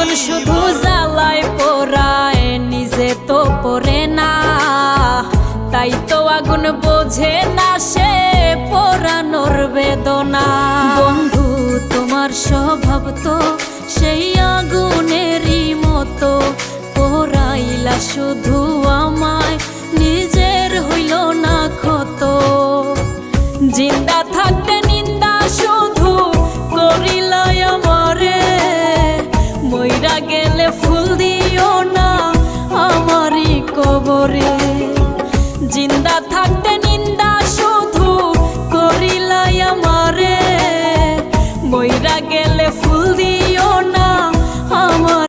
মন শুধু জ্বালায় পোড়ায় নিজে তো পড়ে না, তাই তো আগুন বোঝে না সে পোড়ানোর বেদনা। বন্ধু তোমার স্বভাব তো সেই আগুনেরই মতো, পোড়াইলা শুধু আমায় নিজের হইল না ক্ষত। জিন্দা থাকতে নিন্দা শুধু করিলাই আমারে, মইরা গেলে ফুল দিও না আমারই কবরে। জিন্দা থাকতে নিন্দা শুধু করিলাই আমারে, মইরা গেলে ফুল দিও